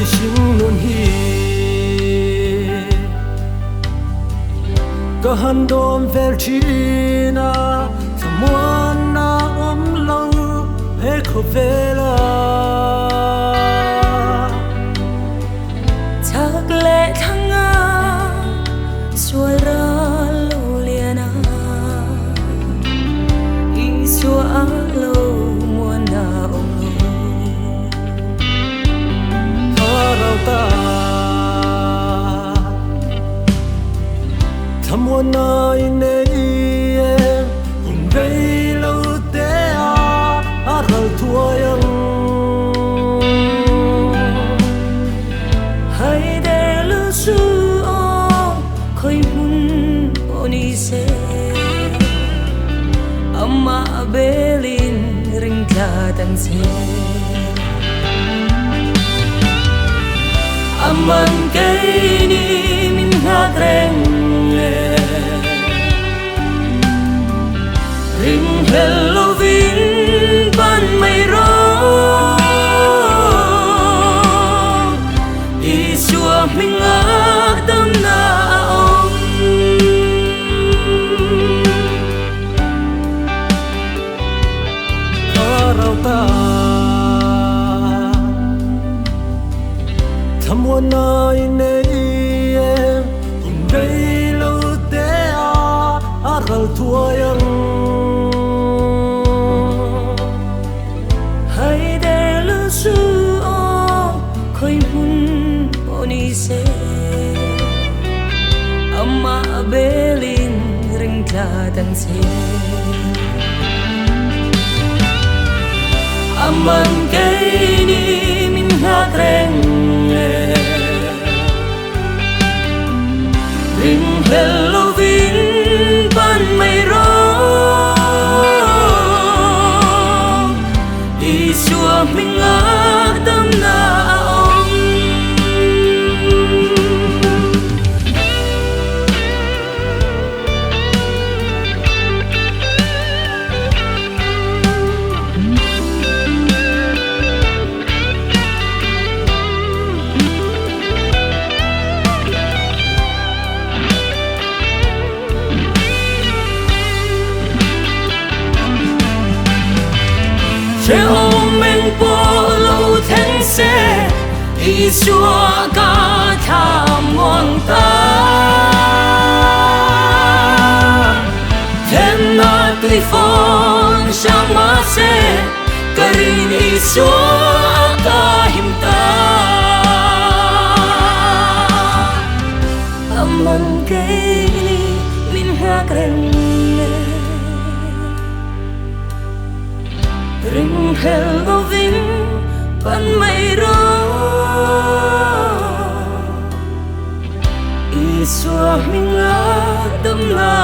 sinh luôn hi có hắn đom vel china tham muôn na lâu he khổ vela chắc lẽ thăng a xua ra lâu liền a y xua a lâu muôn na ông ta tham muôn nơi này hùng vây lâu té a rồi thua yang hay để lưu su o khơi hun oni se amma belin ring ka tan se amman kay ni min hagreng ring hello vin ban mai ro isua mình a tâm na om rau ta tham muôn nơi này hùng vây lâu té a rồi thua yang hay để lưu su o khơi hun oni se amma belin ring ka tan se amman kay ni min hagreng ring hello vin ban mai ro isua mình a tâm na om che ôm mình po lâu thanh xe đi xua cả tham ngon ta thêm na tùy phong sang má xe karin đi xua cả him ta amman kay ni min hagreng ring hello vin ban mai ro isua mình a tâm na